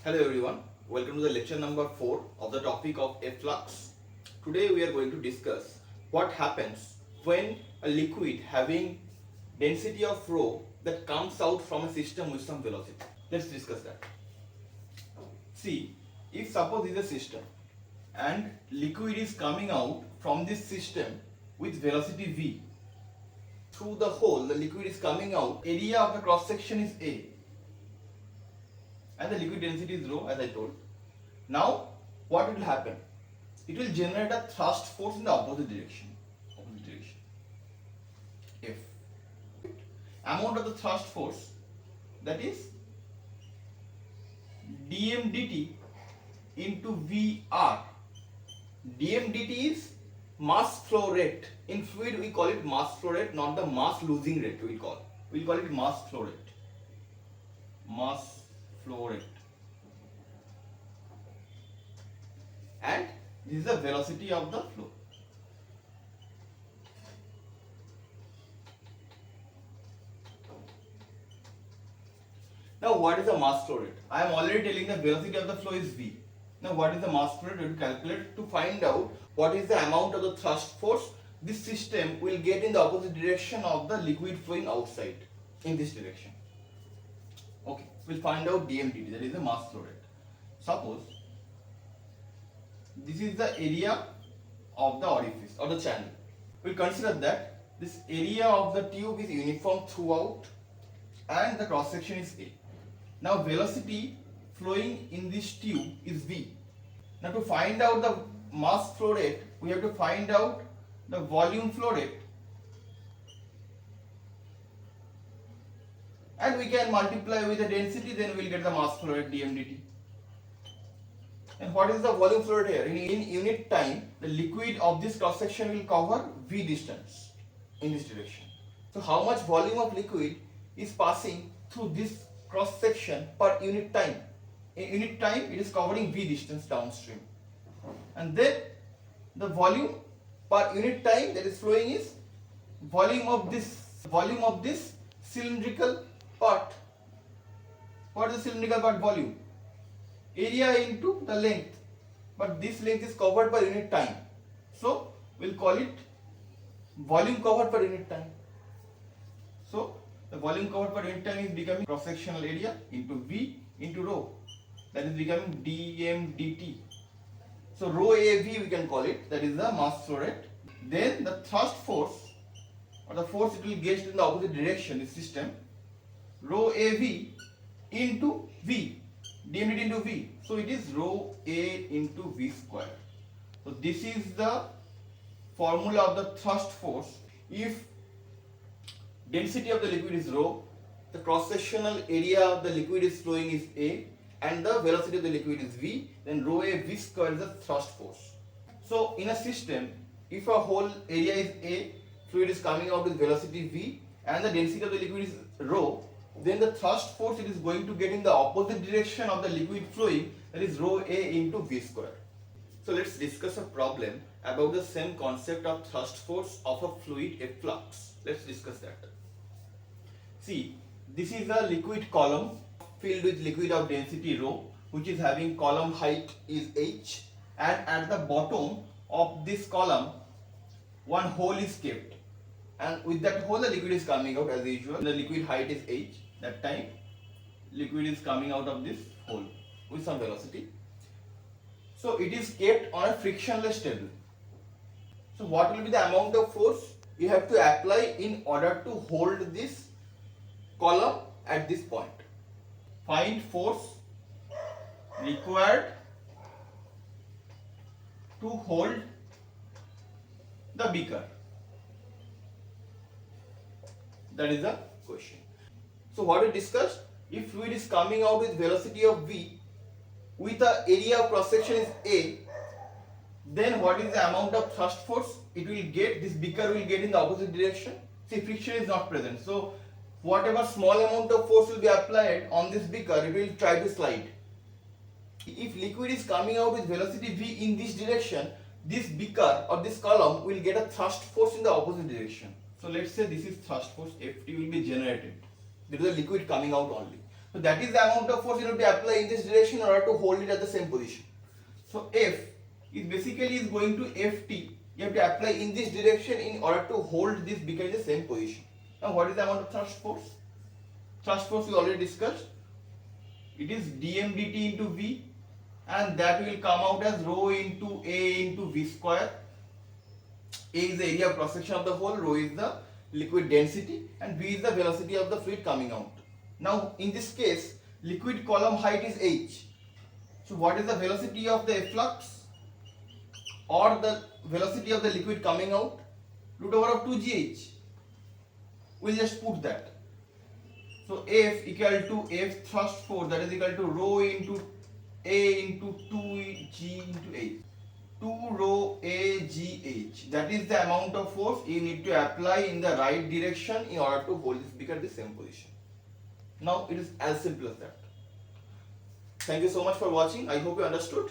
Hello everyone, welcome to the lecture number 4 of the topic of efflux. Today we are going to discuss what happens when a liquid having density of rho that comes out from a system with some velocity. Let's discuss that. See, if suppose this is a system and liquid is coming out from this system with velocity v, through the hole the liquid is coming out, area of the cross section is A and the liquid density is rho, as I told. Now what will happen? It will generate a thrust force in the opposite direction. F. Amount of the thrust force, that is dm dt into Vr. dm dt is mass flow rate. In fluid we call it mass flow rate, not the mass losing rate. We'll call it mass flow rate. Mass flow rate. And this is the velocity of the flow. Now what is the mass flow rate? I am already telling the velocity of the flow is v. Now what is the mass flow rate? We will calculate to find out what is the amount of the thrust force this system will get in the opposite direction of the liquid flowing outside, in this direction. Okay, we'll find out dm dt, that is the mass flow rate. Suppose this is the area of the orifice or the channel. We'll consider that this area of the tube is uniform throughout and the cross section is A. Now velocity flowing in this tube is v. Now to find out the mass flow rate, we have to find out the volume flow rate, and we can multiply with the density, then we will get the mass flow rate dm dt. And what is the volume flow rate here? In unit time, the liquid of this cross section will cover v distance in this direction. So how much volume of liquid is passing through this cross section per unit time? In unit time it is covering v distance downstream, and then the volume per unit time that is flowing is volume of this cylindrical part. What is the cylindrical part volume? Area into the length, but this length is covered by unit time, so we'll call it volume covered per unit time. So the volume covered per unit time is becoming cross sectional area into v into rho, that is becoming dm dt. So rho av we can call it, that is the mass flow rate. Then the thrust force, or the force it will get in the opposite direction, this system, rho av into v, dm dt into v. So it is rho a into v square. So this is the formula of the thrust force. If density of the liquid is rho, the cross sectional area of the liquid is flowing is a, and the velocity of the liquid is v, then rho a v square is the thrust force. So in a system, if a whole area is a, fluid is coming out with velocity v, and the density of the liquid is rho, then the thrust force it is going to get in the opposite direction of the liquid flowing, that is rho a into v square. So let's discuss a problem about the same concept of thrust force of a fluid efflux. Let's discuss that. See, this is a liquid column filled with liquid of density rho, which is having column height is h, and at the bottom of this column one hole is kept, and with that hole the liquid is coming out as usual. The liquid height is h, that time liquid is coming out of this hole with some velocity. So it is kept on a frictionless table. So what will be the amount of force you have to apply in order to hold this column at this point? Find force required to hold the beaker. That is the question. So what we discussed, if fluid is coming out with velocity of v with the area of cross section is a, then what is the amount of thrust force it will get? This beaker will get in the opposite direction. See, friction is not present, so whatever small amount of force will be applied on this beaker, it will try to slide. If liquid is coming out with velocity v in this direction, this beaker or this column will get a thrust force in the opposite direction. So let's say this is thrust force, Ft will be generated. There is a liquid coming out only. So that is the amount of force you need to apply in this direction in order to hold it at the same position. So F is basically is going to Ft. You have to apply in this direction in order to hold this beacon in the same position. Now what is the amount of thrust force? Thrust force we already discussed. It is dm dt into V, and that will come out as rho into A into V square. A is the area of cross section of the hole, rho is the liquid density, and V is the velocity of the fluid coming out. Now in this case, liquid column height is h. So what is the velocity of the efflux or the velocity of the liquid coming out? Root over of 2gh. We'll just put that. So F equal to F thrust force, that is equal to rho into A into 2g into h. 2 rho A G H. That is the amount of force you need to apply in the right direction in order to hold this beaker at the same position. Now it is as simple as that. Thank you so much for watching. I hope you understood.